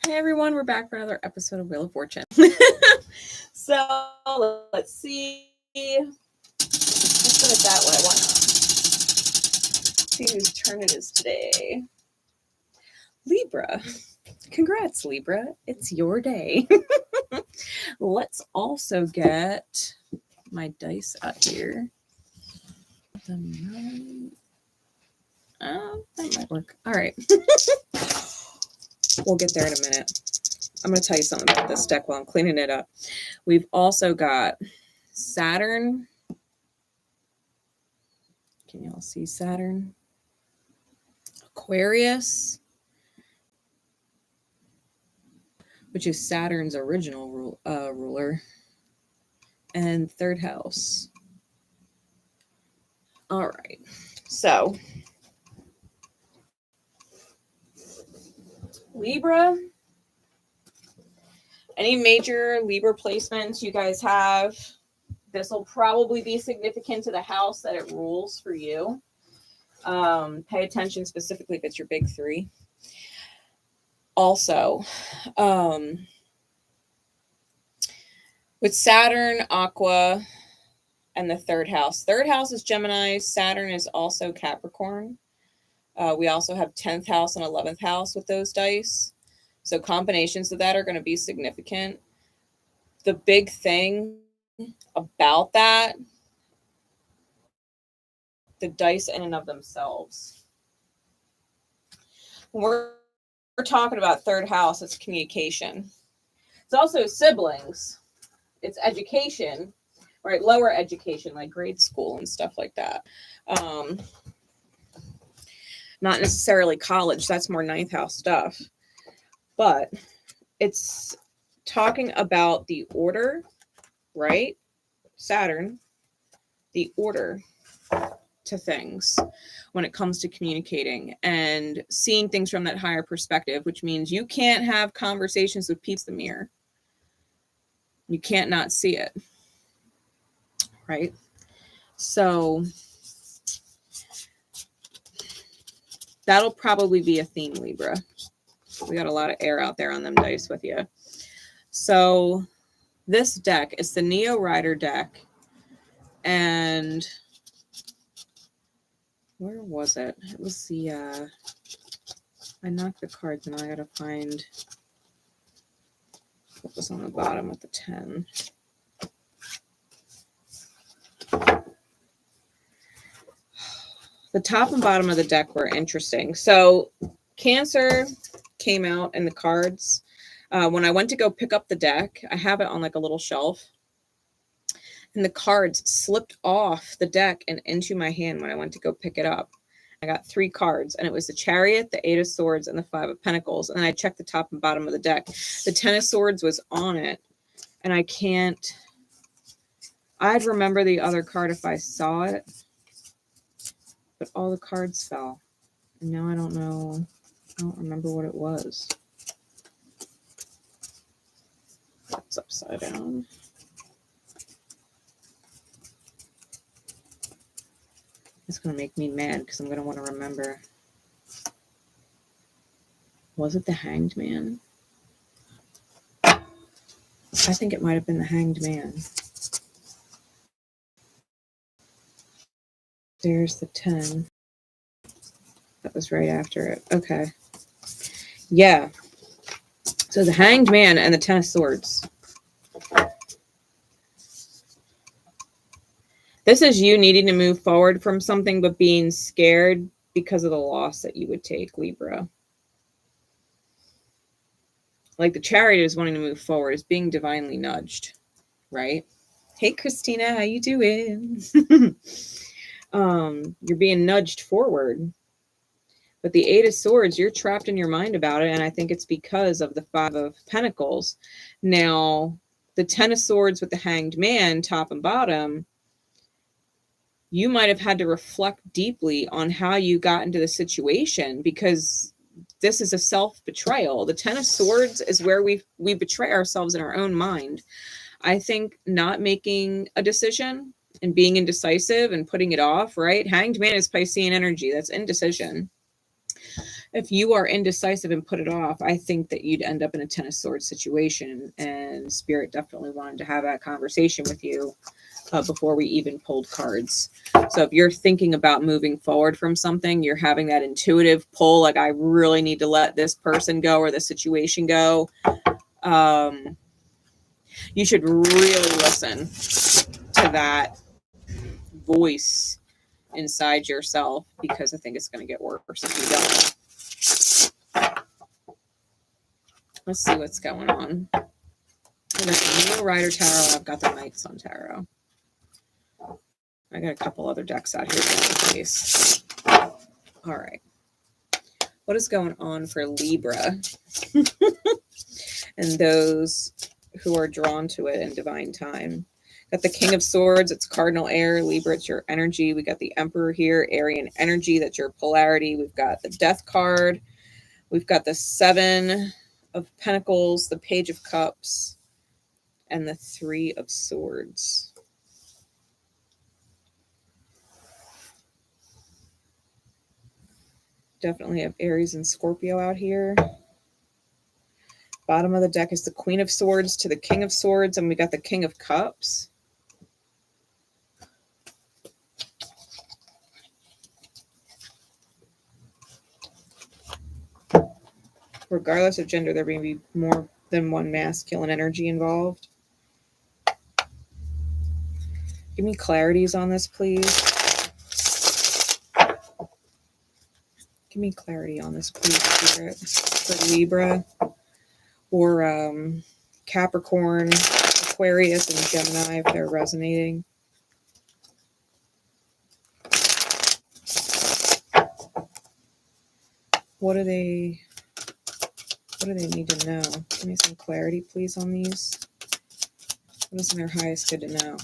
Hey everyone, we're back for another episode of Wheel of Fortune. So let's see. Let's put it that way. Why not? See whose turn it is today. Libra. Congrats, Libra. It's your day. Let's also get my dice out here. That might work. All right. We'll get there in a minute. I'm going to tell you something about this deck while I'm cleaning it up. We've also got Saturn. Can y'all see Saturn? Aquarius, which is Saturn's original ruler, and third house. All right. So Libra, any major Libra placements you guys have, this will probably be significant to the house that it rules for you. Pay attention specifically if it's your big three. Also, with Saturn, Aqua, and the third house. Third house is Gemini. Saturn is also Capricorn. We also have 10th house and 11th house with those dice. So combinations of that are going to be significant. The big thing about that, the dice in and of themselves. When we're talking about third house, it's communication. It's also siblings. It's education, right? Lower education, like grade school and stuff like that. Not necessarily college. That's more 9th house stuff. But it's talking about the order, right? Saturn, the order to things when it comes to communicating and seeing things from that higher perspective, which means you can't have conversations with people in the mirror. You can't not see it, right? So that'll probably be a theme, Libra. We got a lot of air out there on them dice with you. So this deck is the Neo Rider deck. And where was it? It was the, I knocked the cards and I got to find what was on the bottom of the 10. The top and bottom of the deck were interesting. So Cancer came out in the cards. When I went to go pick up the deck, I have it on like a little shelf. And the cards slipped off the deck and into my hand when I went to go pick it up. I got 3 cards, and it was the Chariot, the 8 of Swords, and the 5 of Pentacles. And then I checked the top and bottom of the deck. The 10 of Swords was on it, and I'd remember the other card if I saw it, but all the cards fell. And now I don't know. I don't remember what it was. That's upside down. It's going to make me mad because I'm going to want to remember. Was it the Hanged Man? I think it might have been the Hanged Man. There's the 10. That was right after it. Okay. Yeah. So the Hanged Man and the 10 of Swords. This is you needing to move forward from something, but being scared because of the loss that you would take, Libra. Like the Chariot is wanting to move forward, is being divinely nudged, right? Hey, Christina, how you doing? You're being nudged forward. But the 8 of Swords, you're trapped in your mind about it, and I think it's because of the 5 of Pentacles. Now, the 10 of Swords with the Hanged Man, top and bottom, you might have had to reflect deeply on how you got into the situation, because this is a self-betrayal. The 10 of Swords is where we betray ourselves in our own mind. I think not making a decision and being indecisive and putting it off, right? Hanged Man is Piscean energy. That's indecision. If you are indecisive and put it off, I think that you'd end up in a Ten of Swords situation, and Spirit definitely wanted to have that conversation with you before we even pulled cards. So if you're thinking about moving forward from something, you're having that intuitive pull, like I really need to let this person go or this situation go. You should really listen to that voice inside yourself, because I think it's going to get worse if you don't. Let's see what's going on. I got the Neo Rider Tarot. I've got the Knights on Tarot. I got a couple other decks out here just in case. All right. What is going on for Libra and those who are drawn to it in divine time? Got the King of Swords. It's cardinal air. Libra, it's your energy. We got the Emperor here. Aryan energy. That's your polarity. We've got the Death card. We've got the Seven of Pentacles, the Page of Cups, and the Three of Swords. Definitely have Aries and Scorpio out here. Bottom of the deck is the Queen of Swords to the King of Swords, and we got the King of Cups. Regardless of gender, there may be more than one masculine energy involved. Give me clarities on this, please. Give me clarity on this, please, Spirit, for Libra or Capricorn, Aquarius, and Gemini, if they're resonating. What do they need to know? Give me some clarity, please, on these. What is in their highest good to know?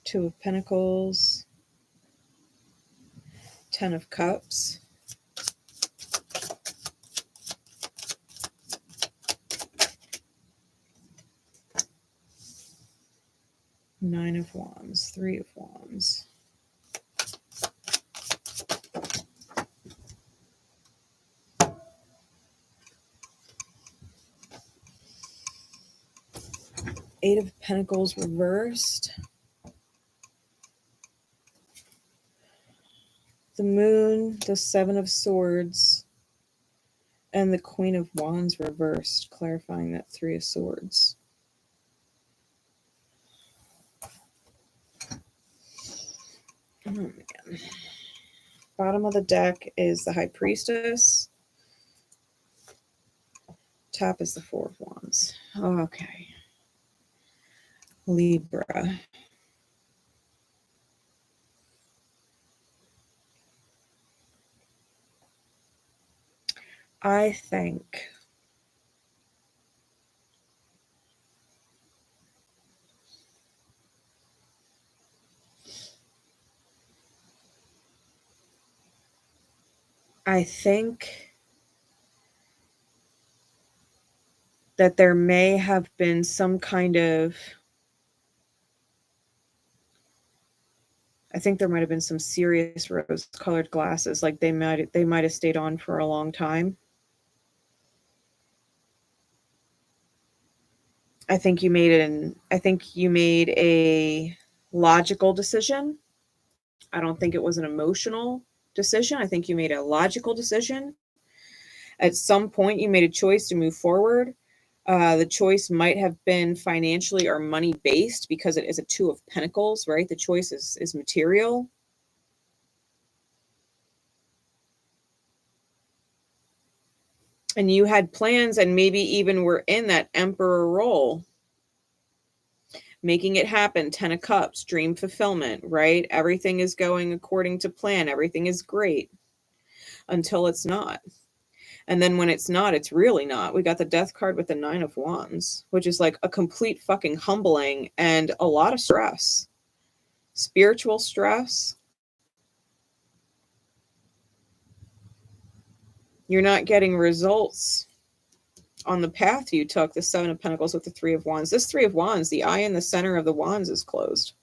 Two of Pentacles, Ten of Cups, Nine of Wands, Three of Wands. Eight of Pentacles reversed. The Moon, the Seven of Swords, and the Queen of Wands reversed, clarifying that Three of Swords. Oh, man. Bottom of the deck is the High Priestess. Top is the Four of Wands. Oh, okay. Libra. I think that there may have been some kind of, I think there might have been some serious rose-colored glasses, like they might have stayed on for a long time. I think you made a logical decision. I don't think it was an emotional decision. I think you made a logical decision. At some point, you made a choice to move forward. The choice might have been financially or money based, because it is a Two of Pentacles, right? The choice is material. And you had plans and maybe even were in that Emperor role, making it happen. Ten of Cups, dream fulfillment, right? Everything is going according to plan. Everything is great until it's not. And then when it's not, it's really not. We got the Death card with the Nine of Wands, which is like a complete fucking humbling and a lot of stress. Spiritual stress. You're not getting results on the path you took. The Seven of Pentacles with the Three of Wands. This Three of Wands, the eye in the center of the wands is closed.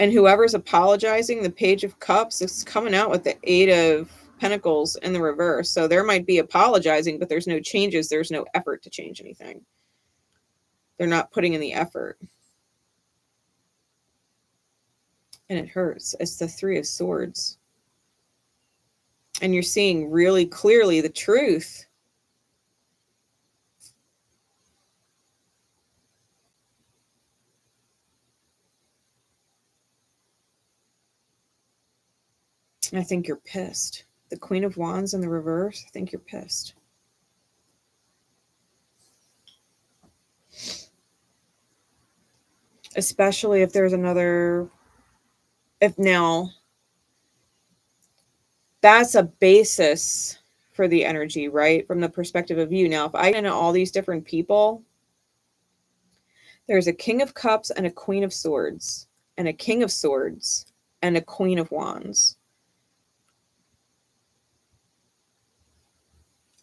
And whoever's apologizing, the Page of Cups is coming out with the 8 of Pentacles in the reverse. So there might be apologizing, but there's no changes. There's no effort to change anything. They're not putting in the effort. And it hurts. It's the 3 of Swords. And you're seeing really clearly the truth. I think you're pissed. The Queen of Wands in the reverse, I think you're pissed. Especially if there's another, if now, that's a basis for the energy, right? From the perspective of you. Now, if I get into all these different people, there's a King of Cups and a Queen of Swords, and a King of Swords, and a Queen of Wands.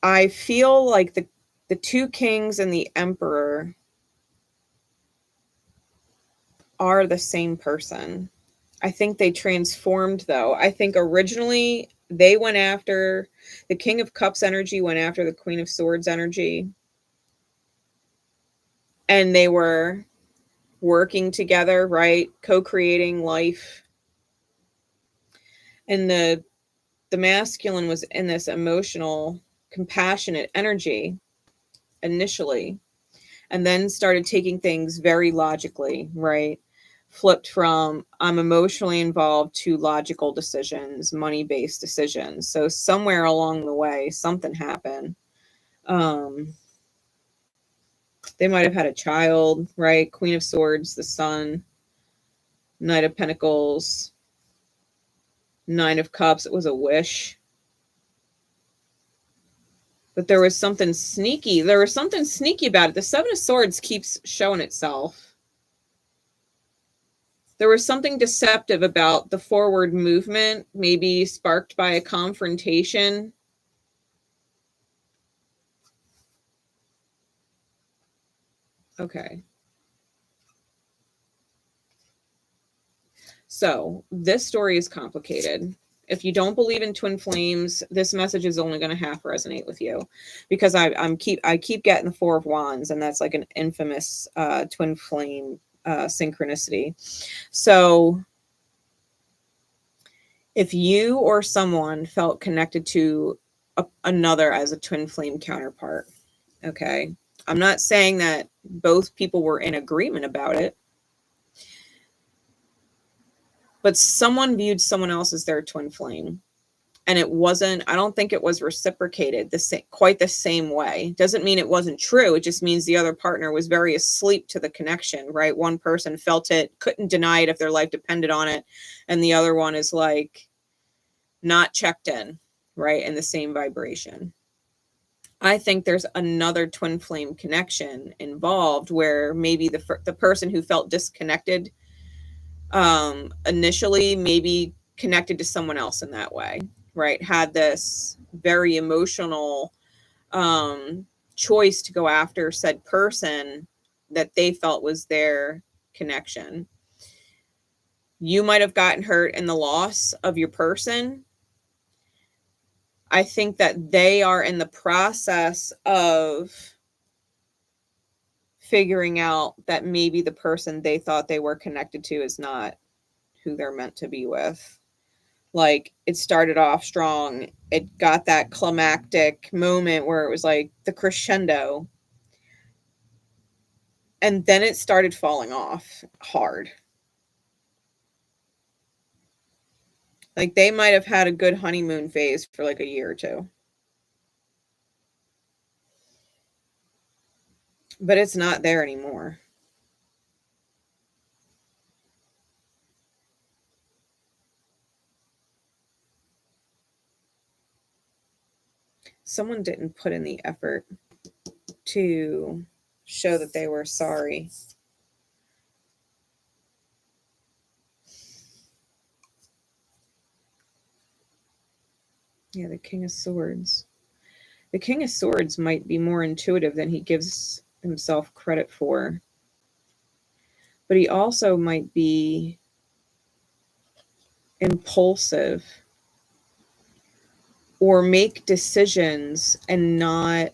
I feel like the 2 kings and the Emperor are the same person. I think they transformed, though. I think originally they went after the King of Cups energy, went after the Queen of Swords energy. And they were working together, right? Co-creating life. And the masculine was in this emotional, compassionate energy initially, and then started taking things very logically, right? Flipped from I'm emotionally involved to logical decisions, money-based decisions. So somewhere along the way, something happened. They might have had a child, right? Queen of Swords, the Sun, Knight of Pentacles, 9 of Cups. It was a wish. But there was something sneaky. There was something sneaky about it. The 7 of Swords keeps showing itself. There was something deceptive about the forward movement, maybe sparked by a confrontation. Okay. So this story is complicated. If you don't believe in twin flames, this message is only going to half resonate with you, because I keep getting the 4 of Wands, and that's like an infamous twin flame synchronicity. So if you or someone felt connected to another as a twin flame counterpart, okay, I'm not saying that both people were in agreement about it, but someone viewed someone else as their twin flame, and it wasn't, I don't think it was reciprocated quite the same way. Doesn't mean it wasn't true. It just means the other partner was very asleep to the connection, right? One person felt it, couldn't deny it if their life depended on it. And the other one is like not checked in, right? In the same vibration. I think there's another twin flame connection involved where maybe the person who felt disconnected initially maybe connected to someone else in that way, right? Had this very emotional choice to go after said person that they felt was their connection. You might have gotten hurt in the loss of your person. I think that they are in the process of figuring out that maybe the person they thought they were connected to is not who they're meant to be with. Like, it started off strong. It got that climactic moment where it was like the crescendo. And then it started falling off hard. Like, they might have had a good honeymoon phase for like a year or two. But it's not there anymore. Someone didn't put in the effort to show that they were sorry. Yeah, the King of Swords. The King of Swords might be more intuitive than he gives himself credit for. But he also might be impulsive or make decisions and not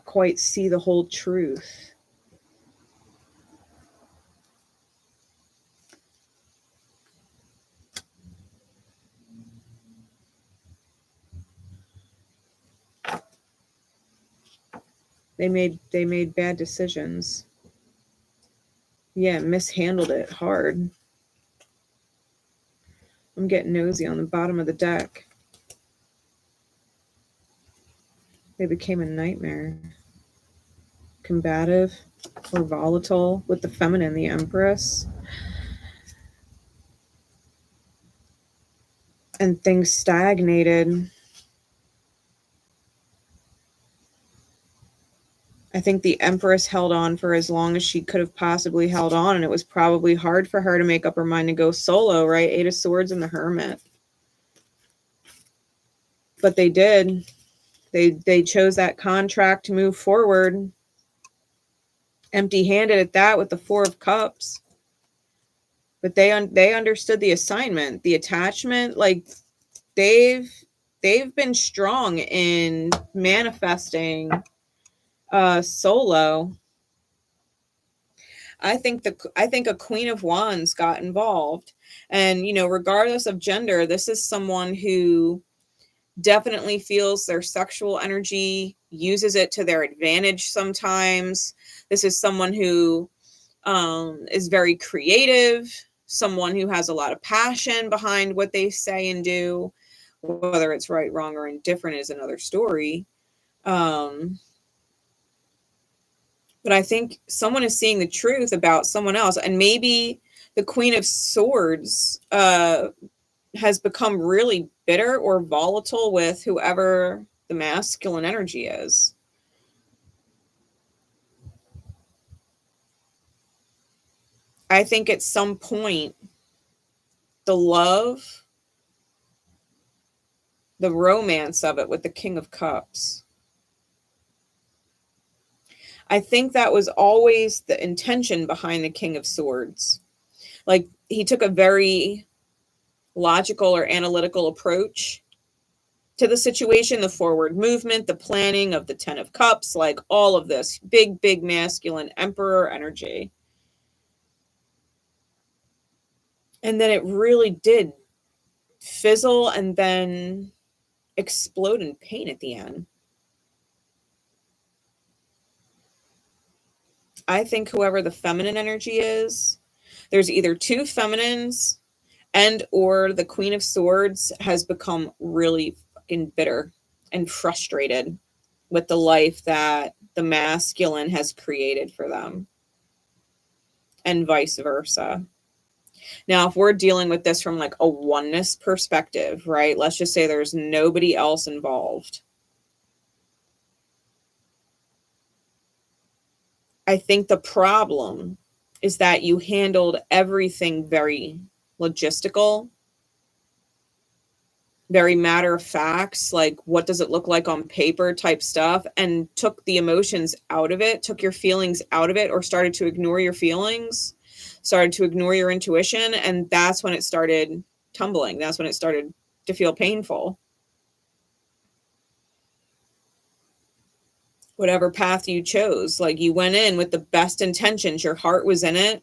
quite see the whole truth. They made bad decisions. Yeah, mishandled it hard. I'm getting nosy on the bottom of the deck. They became a nightmare. Combative or volatile with the feminine, the Empress. And things stagnated. I think the Empress held on for as long as she could have possibly held on, and it was probably hard for her to make up her mind to go solo, right? 8 of Swords and the Hermit. But they did. They chose that contract to move forward. Empty-handed at that with the 4 of Cups. But they understood the assignment, the attachment. Like, they've been strong in manifesting solo. I think a Queen of Wands got involved, and regardless of gender, this is someone who definitely feels their sexual energy, uses it to their advantage sometimes. This is someone who is very creative, someone who has a lot of passion behind what they say and do. Whether it's right, wrong, or indifferent is another story. But I think someone is seeing the truth about someone else. And maybe the Queen of Swords has become really bitter or volatile with whoever the masculine energy is. I think at some point, the love, the romance of it with the King of Cups, I think that was always the intention behind the King of Swords. Like, he took a very logical or analytical approach to the situation, the forward movement, the planning of the 10 of Cups, like all of this big masculine emperor energy. And then it really did fizzle and then explode in pain at the end. I think whoever the feminine energy is, there's either 2 feminines and or the Queen of Swords has become really fucking bitter and frustrated with the life that the masculine has created for them, and vice versa. Now, if we're dealing with this from like a oneness perspective, right? Let's just say there's nobody else involved. I think the problem is that you handled everything very logistical, very matter of facts, like what does it look like on paper type stuff, and took the emotions out of it, took your feelings out of it, or started to ignore your feelings, started to ignore your intuition. And that's when it started tumbling. That's when it started to feel painful. Whatever path you chose, like you went in with the best intentions, your heart was in it,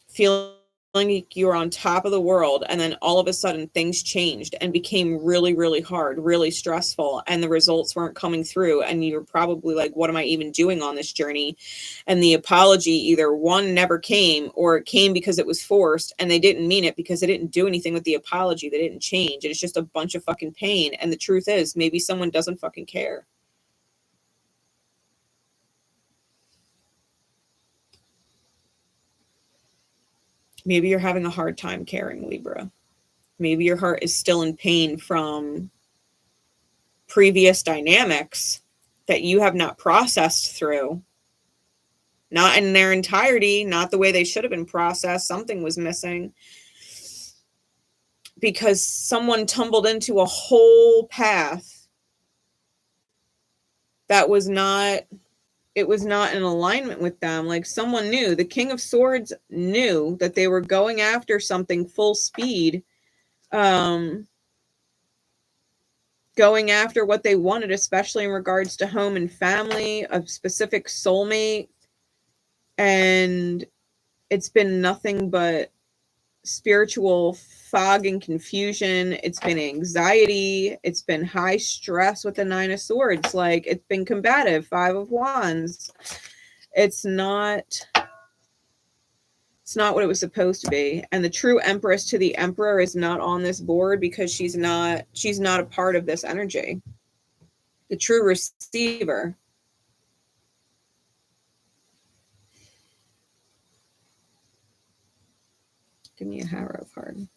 feeling like you were on top of the world, and then all of a sudden things changed and became really hard, really stressful, and the results weren't coming through, and you're probably like, what am I even doing on this journey? And the apology either one never came, or it came because it was forced and they didn't mean it because they didn't do anything with the apology. They didn't change, and it's just a bunch of fucking pain. And the truth is, maybe someone doesn't fucking care. Maybe you're having a hard time caring, Libra. Maybe your heart is still in pain from previous dynamics that you have not processed through. Not in their entirety, not the way they should have been processed. Something was missing. Because someone tumbled into a whole path that was not it was not in alignment with them. Like someone knew, the King of Swords knew that they were going after something full speed, going after what they wanted, especially in regards to home and family, a specific soulmate. And it's been nothing but spiritual fog and confusion. It's been anxiety. It's been high stress with the Nine of Swords. Like, it's been combative. Five of Wands. It's not what it was supposed to be. And the true Empress to the Emperor is not on this board because she's not a part of this energy. The true receiver. Give me a Harrow card.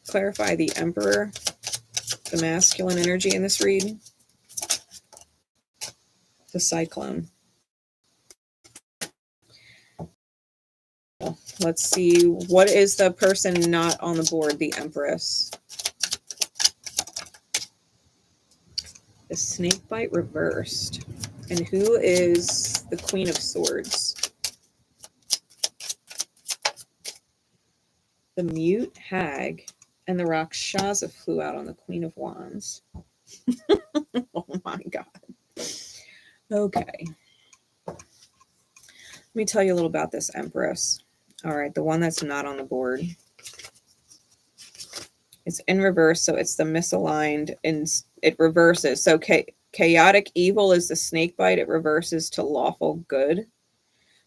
Clarify the Emperor, the masculine energy in this read. The Cyclone. Let's see, what is the person not on the board? The Empress. The Snakebite reversed. And who is the Queen of Swords? The Mute Hag and the Rakshasa flew out on the Queen of Wands. Oh my God. Okay. Let me tell you a little about this Empress. All right, the one that's not on the board. It's in reverse, so it's the misaligned, and it reverses. So chaotic evil is the snakebite. It reverses to lawful good.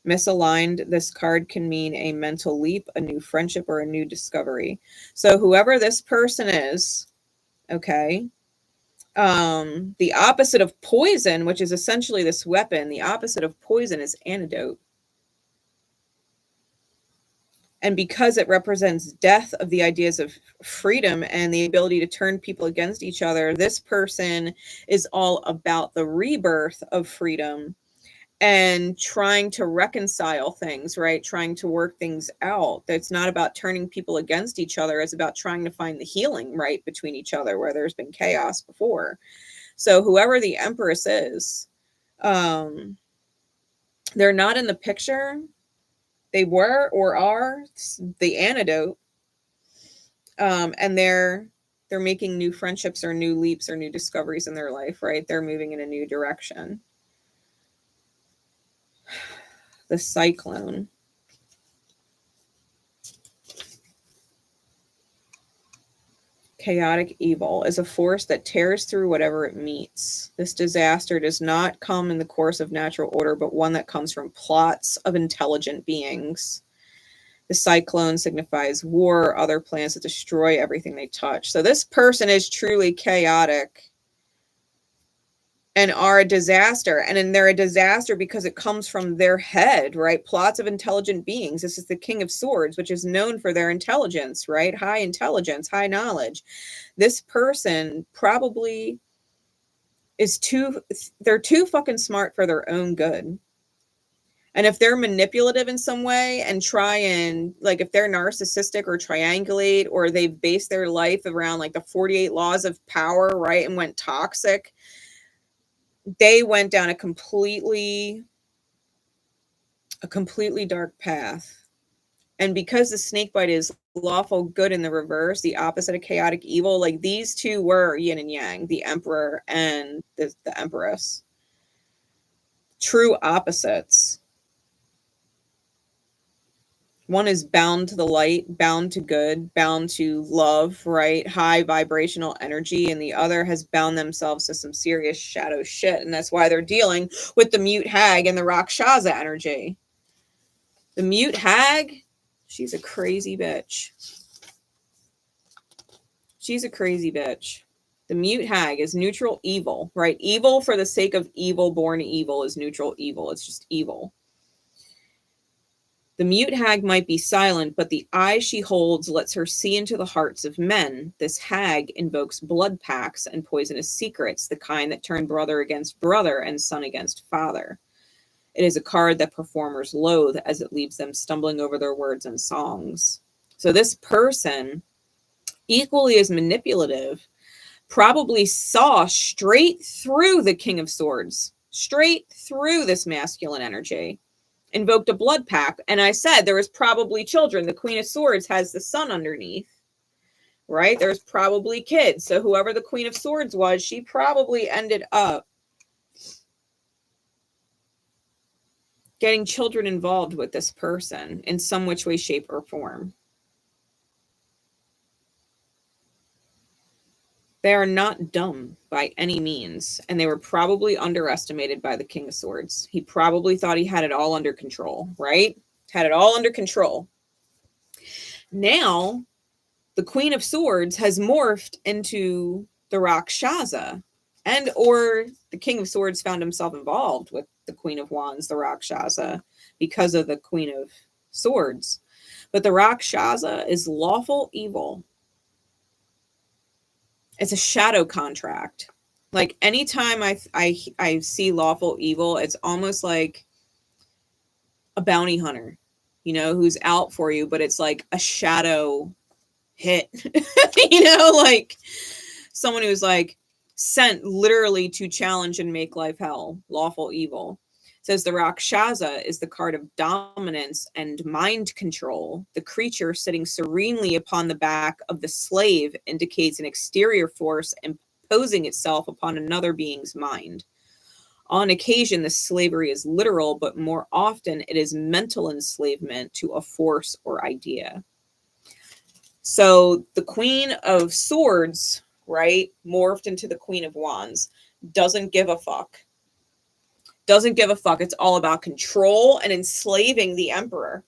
Misaligned, this card can mean a mental leap, a new friendship, or a new discovery. So whoever this person is, okay, the opposite of poison, which is essentially this weapon, the opposite of poison is antidote. And because it represents death of the ideas of freedom and the ability to turn people against each other, this person is all about the rebirth of freedom and trying to reconcile things, right? Trying to work things out. It's not about turning people against each other. It's about trying to find the healing, right, between each other where there's been chaos before. So whoever the Empress is, they're not in the picture. They were or are the antidote. And they're making new friendships or new leaps or new discoveries in their life, right? They're moving in a new direction. The Cyclone. Chaotic evil is a force that tears through whatever it meets. This disaster does not come in the course of natural order, but one that comes from plots of intelligent beings. The Cyclone signifies war or other plans to destroy everything they touch. So this person is truly chaotic and are a disaster. And then they're a disaster because it comes from their head, right? Plots of intelligent beings. This is the King of Swords, which is known for their intelligence, right? High intelligence, high knowledge. This person probably is they're too fucking smart for their own good. And if they're manipulative in some way and try and, like, if they're narcissistic or triangulate, or they've based their life around like the 48 laws of power, right? And went toxic, they went down a completely dark path. And because the snakebite is lawful good in the reverse, the opposite of chaotic evil, like these two were yin and yang, the Emperor and the Empress. True opposites. One is bound to the light, bound to good, bound to love, right? High vibrational energy. And the other has bound themselves to some serious shadow shit. And that's why they're dealing with the Mute Hag and the Rakshasa energy. The Mute Hag, she's a crazy bitch. She's a crazy bitch. The Mute Hag is neutral evil, right? Evil for the sake of evil, born evil is neutral evil. It's just evil. The Mute Hag might be silent, but the eye she holds lets her see into the hearts of men. This hag invokes blood pacts and poisonous secrets, the kind that turn brother against brother and son against father. It is a card that performers loathe as it leaves them stumbling over their words and songs. So this person equally is manipulative, probably saw straight through the King of Swords, straight through this masculine energy, invoked a blood pact. And I said there was probably children. The Queen of Swords has the sun underneath, right? There's probably kids. So whoever the Queen of Swords was, she probably ended up getting children involved with this person in some which way, shape, or form. They are not dumb by any means, and they were probably underestimated by the King of Swords. He probably thought he had it all under control, right? Had it all under control. Now, the Queen of Swords has morphed into the Rakshasa, and or the King of Swords found himself involved with the Queen of Wands, the Rakshasa, because of the Queen of Swords. But the Rakshasa is lawful evil. It's a shadow contract. Like anytime I see lawful evil, it's almost like a bounty hunter, you know, who's out for you, but it's like a shadow hit, you know, like someone who's like sent literally to challenge and make life hell. Lawful evil. It says the Rakshasa is the card of dominance and mind control. The creature sitting serenely upon the back of the slave indicates an exterior force imposing itself upon another being's mind. On occasion, the slavery is literal, but more often it is mental enslavement to a force or idea. So the Queen of Swords, right, morphed into the Queen of Wands, doesn't give a fuck. Doesn't give a fuck. It's all about control and enslaving the emperor.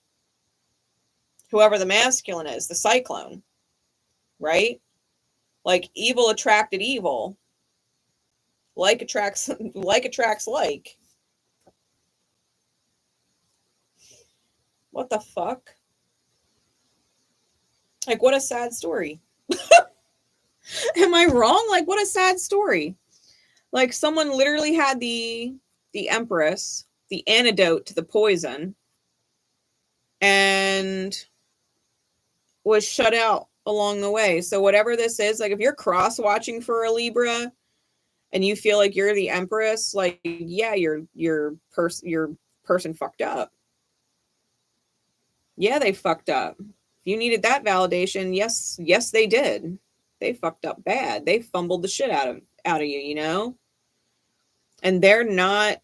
Whoever the masculine is, the cyclone, right? Like evil attracted evil. Like attracts like. What the fuck? Like, what a sad story. Am I wrong? Like, what a sad story. Like, someone literally had the Empress, the antidote to the poison, and was shut out along the way. So whatever this is, like if you're cross-watching for a Libra and you feel like you're the Empress, like, yeah, your person fucked up. Yeah, they fucked up. If you needed that validation, yes, they did. They fucked up bad. They fumbled the shit out of you, you know? And they're not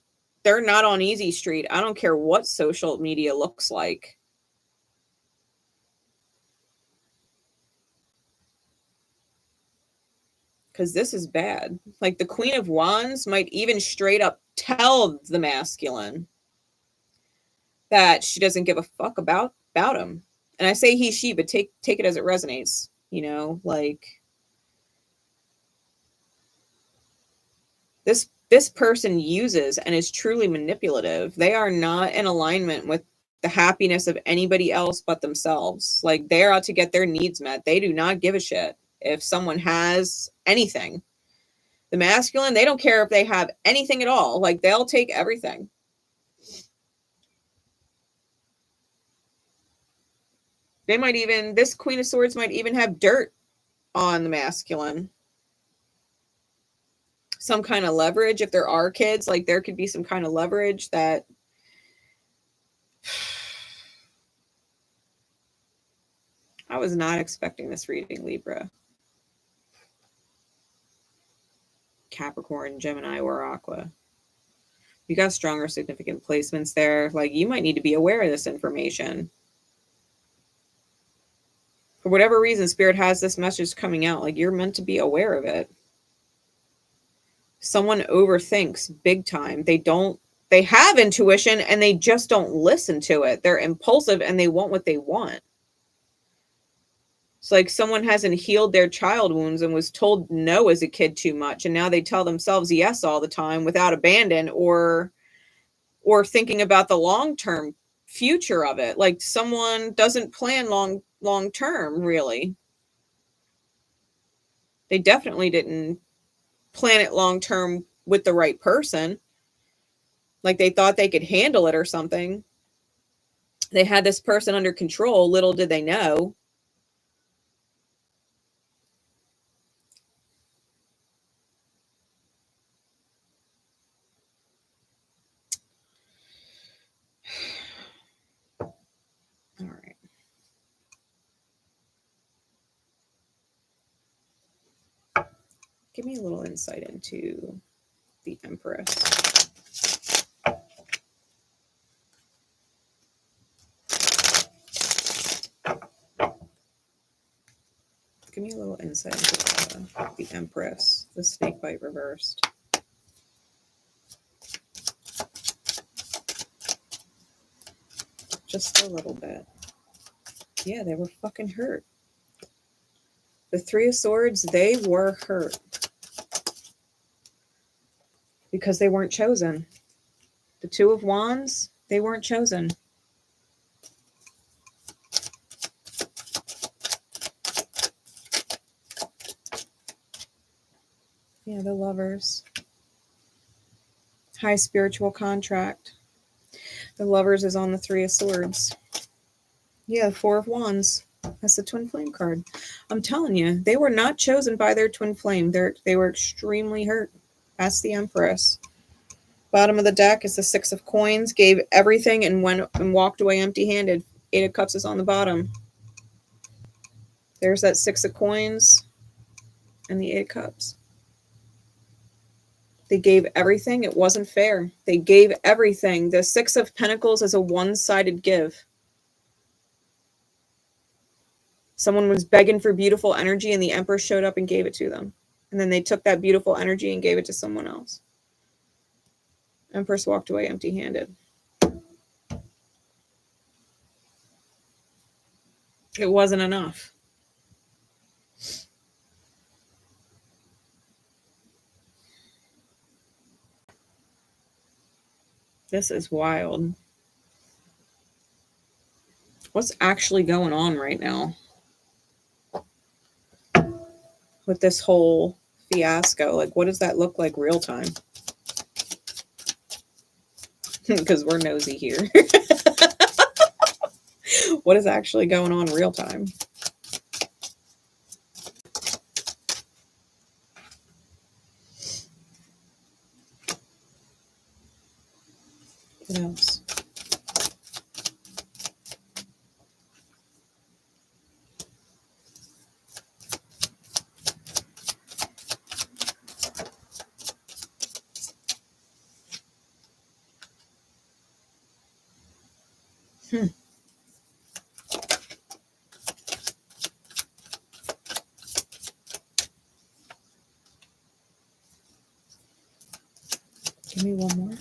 on easy street. I don't care what social media looks like. Because this is bad. Like the Queen of Wands might even straight up tell the masculine that she doesn't give a fuck about him. And I say he, she, but take it as it resonates. You know, like this person uses and is truly manipulative. They are not in alignment with the happiness of anybody else but themselves. Like they're out to get their needs met. They do not give a shit if someone has anything. The masculine, they don't care if they have anything at all. Like they'll take everything. They might even, this Queen of Swords might even have dirt on the masculine. Some kind of leverage. If there are kids, like there could be some kind of leverage that I was not expecting this reading, Libra. Capricorn, Gemini, or Aqua. You got stronger significant placements there. Like you might need to be aware of this information. For whatever reason, Spirit has this message coming out. Like you're meant to be aware of it. Someone overthinks big time. They have intuition and they just don't listen to it. They're impulsive and they want what they want. It's like someone hasn't healed their child wounds and was told no as a kid too much. And now they tell themselves yes all the time without abandon or thinking about the long-term future of it. Like someone doesn't plan long-term, really. They definitely didn't plan it long-term with the right person. Like they thought they could handle it or something. They had this person under control. Little did they know. right. Give me a little insight into the Empress. Give me a little insight into the Empress, the snake bite reversed. Just a little bit. Yeah, they were fucking hurt. The Three of Swords, they were hurt. Because they weren't chosen. The Two of Wands, they weren't chosen. Yeah, the Lovers. High spiritual contract. The Lovers is on the Three of Swords. Yeah, Four of Wands. That's the twin flame card. I'm telling you, they were not chosen by their twin flame. They were extremely hurt. That's the Empress. Bottom of the deck is the Six of Coins. Gave everything and went and walked away empty-handed. Eight of Cups is on the bottom. There's that Six of Coins and the Eight of Cups. They gave everything. It wasn't fair. They gave everything. The Six of Pentacles is a one-sided give. Someone was begging for beautiful energy and the Empress showed up and gave it to them. And then they took that beautiful energy and gave it to someone else. Empress walked away empty-handed. It wasn't enough. This is wild. What's actually going on right now with this whole fiasco? Like, what does that look like real time? Because we're nosy here. What is actually going on real time? What else? Give me one more.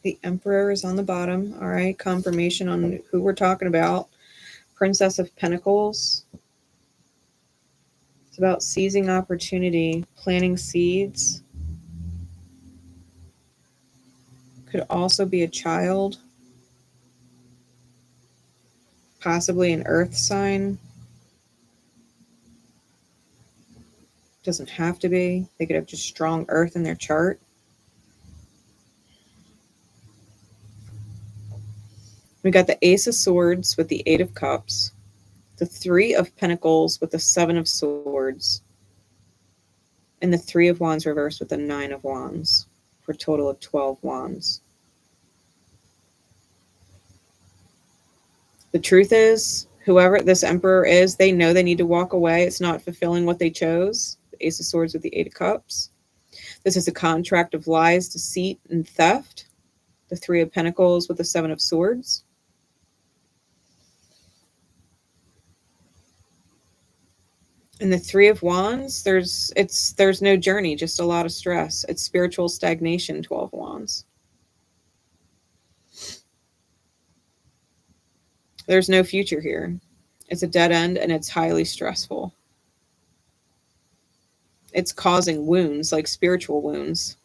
The Emperor is on the bottom. All right, confirmation on who we're talking about. Princess of Pentacles. It's about seizing opportunity, planting seeds. Could also be a child. Possibly an earth sign. Doesn't have to be. They could have just strong earth in their chart. We got the Ace of Swords with the Eight of Cups. The Three of Pentacles with the Seven of Swords. And the Three of Wands reversed with the Nine of Wands. For a total of 12 wands. The truth is, whoever this Emperor is, they know they need to walk away. It's not fulfilling what they chose. The Ace of Swords with the Eight of Cups. This is a contract of lies, deceit, and theft. The Three of Pentacles with the Seven of Swords. And the Three of Wands, there's no journey, just a lot of stress. It's spiritual stagnation, 12 wands. There's no future here. It's a dead end and it's highly stressful. It's causing wounds, like spiritual wounds.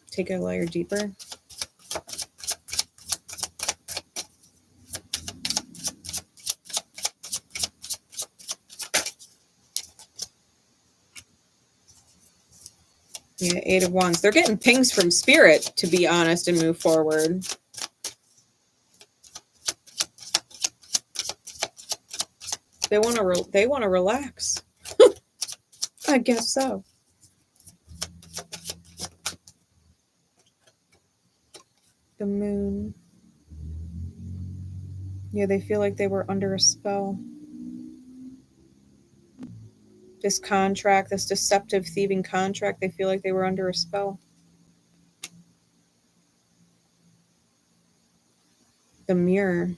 Take a layer deeper. Yeah, Eight of Wands. They're getting pings from Spirit, to be honest, and move forward. They want to relax. I guess so. The moon. Yeah, they feel like they were under a spell. This contract, this deceptive, thieving contract, they feel like they were under a spell. The mirror.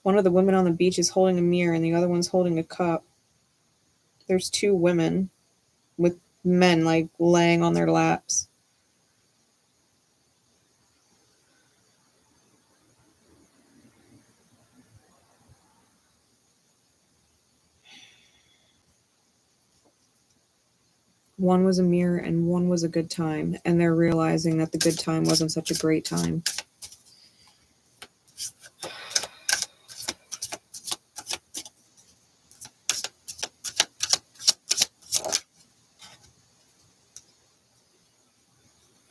One of the women on the beach is holding a mirror and the other one's holding a cup. There's two women with men like laying on their laps. One was a mirror and one was a good time. And they're realizing that the good time wasn't such a great time.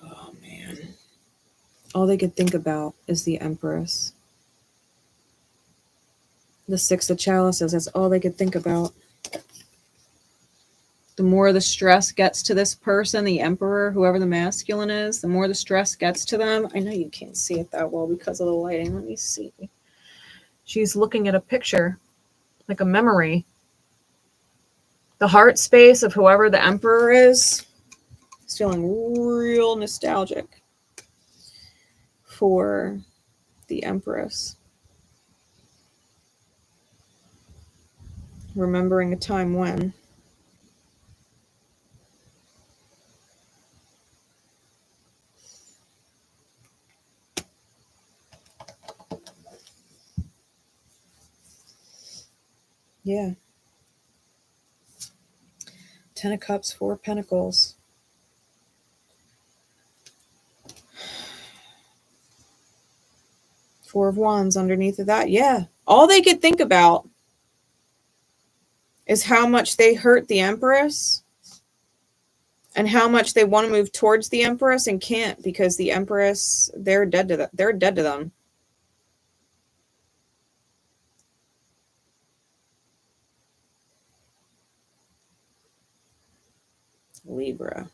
Oh, man. All they could think about is the Empress. The Six of Chalices, that's all they could think about. The more the stress gets to this person, the Emperor, whoever the masculine is, the more the stress gets to them. I know you can't see it that well because of the lighting. Let me see. She's looking at a picture, like a memory. The heart space of whoever the Emperor is feeling real nostalgic for the Empress. Remembering a time when. Yeah. 10 of Cups, 4 of Pentacles. Four of Wands underneath of that. Yeah. All they could think about is how much they hurt the Empress and how much they want to move towards the Empress and can't because the Empress, they're dead to them. They're dead to them. Libra.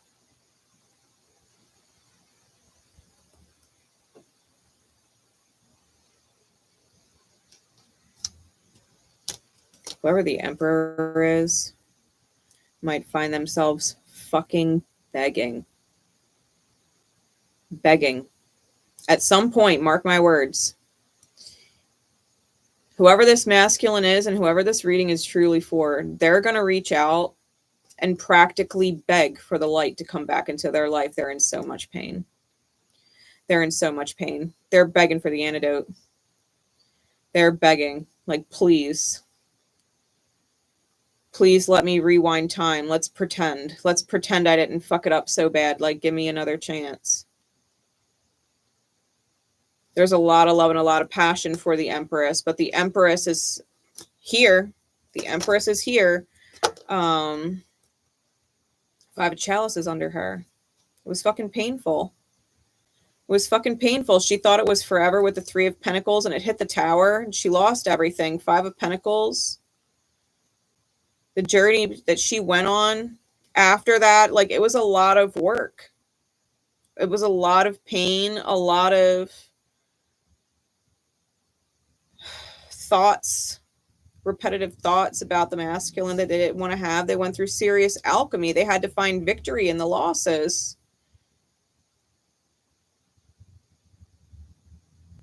Whoever the Emperor is might find themselves fucking begging. Begging. At some point, mark my words. Whoever this masculine is and whoever this reading is truly for, they're going to reach out and practically beg for the light to come back into their life. They're in so much pain. They're in so much pain. They're begging for the antidote. They're begging, like, please. Please let me rewind time. Let's pretend. Let's pretend I didn't fuck it up so bad. Like, give me another chance. There's a lot of love and a lot of passion for the Empress, but the Empress is here. The Empress is here. 5 of Chalices under her. It was fucking painful. It was fucking painful. She thought it was forever with the 3 of Pentacles and it hit the tower and she lost everything. 5 of Pentacles. The journey that she went on after that, like, it was a lot of work. It was a lot of pain, a lot of thoughts, repetitive thoughts about the masculine that they didn't want to have. They went through serious alchemy. They had to find victory in the losses.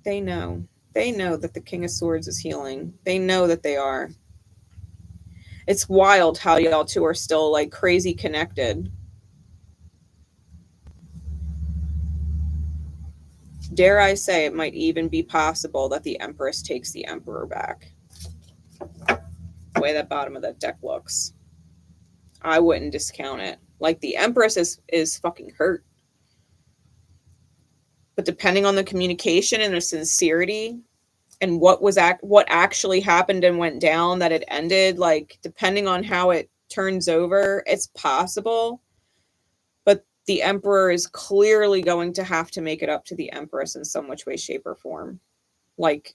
They know. They know that the King of Swords is healing. They know that they are. It's wild how y'all two are still like crazy connected. Dare I say it might even be possible that the Empress takes the Emperor back. The way that bottom of that deck looks. I wouldn't discount it. Like, the Empress is fucking hurt. But depending on the communication and the sincerity and what actually happened and went down, that it ended, like, depending on how it turns over, it's possible. But the Emperor is clearly going to have to make it up to the Empress in some which way, shape, or form. Like,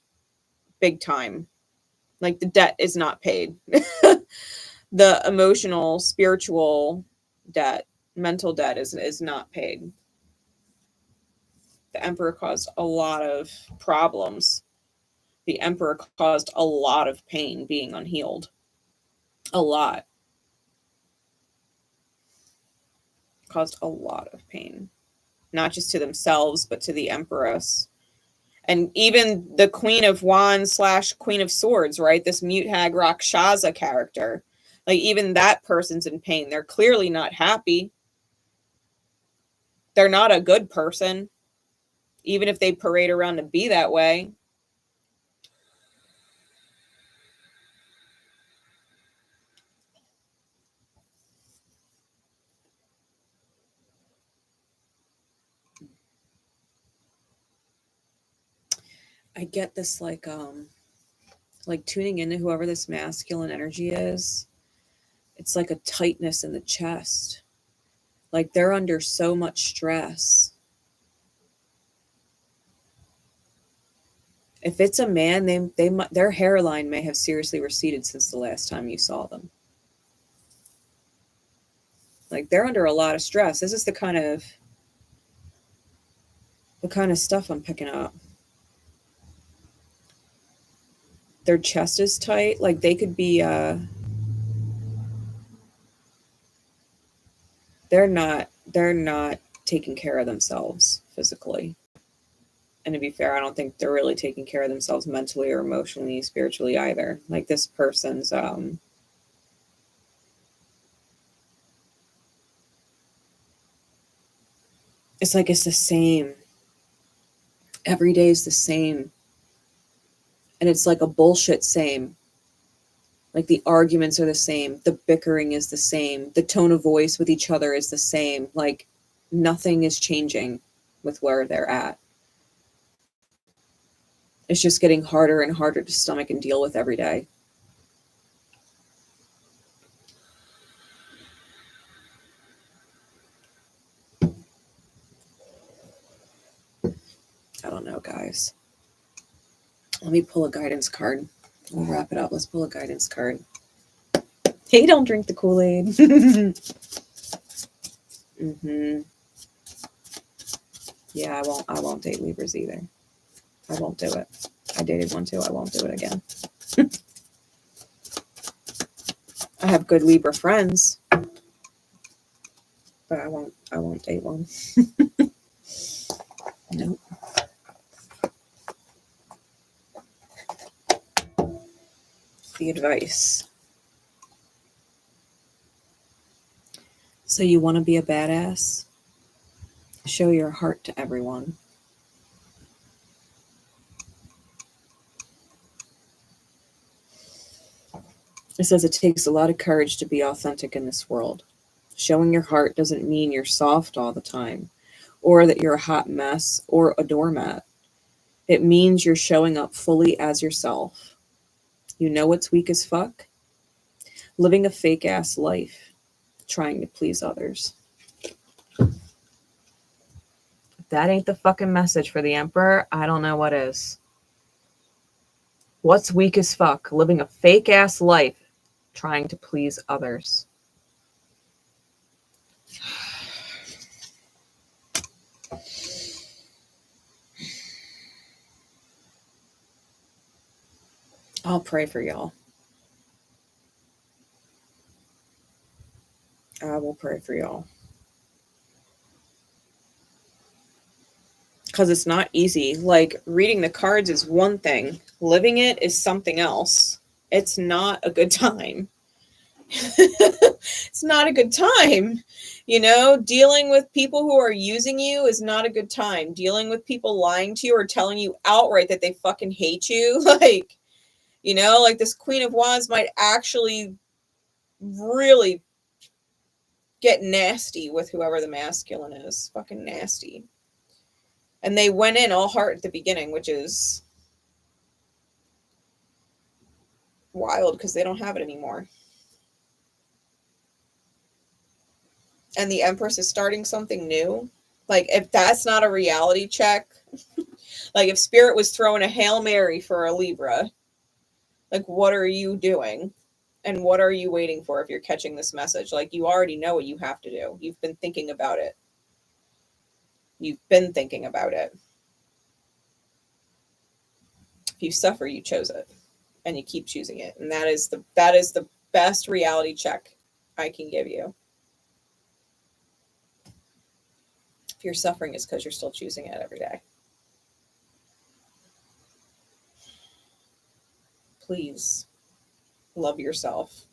big time. Like the debt is not paid. The emotional, spiritual debt, mental debt is not paid. The Emperor caused a lot of problems. The Emperor caused a lot of pain being unhealed. A lot. Caused a lot of pain. Not just to themselves, but to the Empress. And even the Queen of Wands / Queen of Swords, right? This 𝗦𝘂𝗽𝗲 Rakshasa character. Like, even that person's in pain. They're clearly not happy. They're not a good person. Even if they parade around to be that way. I get this, like tuning into whoever this masculine energy is. It's like a tightness in the chest. Like they're under so much stress. If it's a man, their hairline may have seriously receded since the last time you saw them. Like they're under a lot of stress. This is the kind of stuff I'm picking up. Their chest is tight. Like they could be, they're not taking care of themselves physically. And to be fair, I don't think they're really taking care of themselves mentally or emotionally, spiritually either. Like this person's, it's like it's the same. Every day is the same. And it's like a bullshit same. Like the arguments are the same. The bickering is the same. The tone of voice with each other is the same. Like nothing is changing with where they're at. It's just getting harder and harder to stomach and deal with every day. I don't know, guys. Let me pull a guidance card. We'll wrap it up. Let's pull a guidance card. Hey, don't drink the Kool-Aid. Yeah, I won't date Libras either. I won't do it. I dated one too. I won't do it again. I have good Libra friends, but I won't date one. Nope. The advice. So you want to be a badass? Show your heart to everyone. It says it takes a lot of courage to be authentic in this world. Showing your heart doesn't mean you're soft all the time, or that you're a hot mess or a doormat. It means you're showing up fully as yourself. You know what's weak as fuck? Living a fake-ass life, trying to please others. If that ain't the fucking message for the Emperor, I don't know what is. What's weak as fuck? Living a fake-ass life, trying to please others. I'll pray for y'all. I will pray for y'all. Because it's not easy. Like, reading the cards is one thing. Living it is something else. It's not a good time. It's not a good time. You know, dealing with people who are using you is not a good time. Dealing with people lying to you or telling you outright that they fucking hate you. Like, you know, like this Queen of Wands might actually really get nasty with whoever the masculine is. Fucking nasty. And they went in all heart at the beginning, which is wild because they don't have it anymore. And the Empress is starting something new. Like, if that's not a reality check, like if Spirit was throwing a Hail Mary for a Libra, Like, what are you doing? And what are you waiting for if you're catching this message? Like, you already know what you have to do. You've been thinking about it. You've been thinking about it. If you suffer, you chose it. And you keep choosing it. And that is the best reality check I can give you. If you're suffering, it's because you're still choosing it every day. Please love yourself.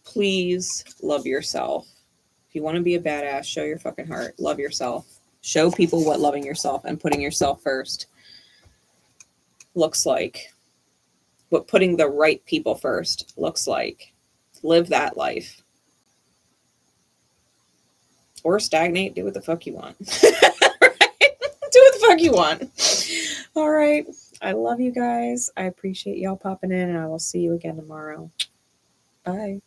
Please love yourself. If you want to be a badass, show your fucking heart. Love yourself. Show people what loving yourself and putting yourself first looks like. What putting the right people first looks like. Live that life. Or stagnate. Do what the fuck you want. Right? Do what the fuck you want. All right. I love you guys. I appreciate y'all popping in, and I will see you again tomorrow. Bye.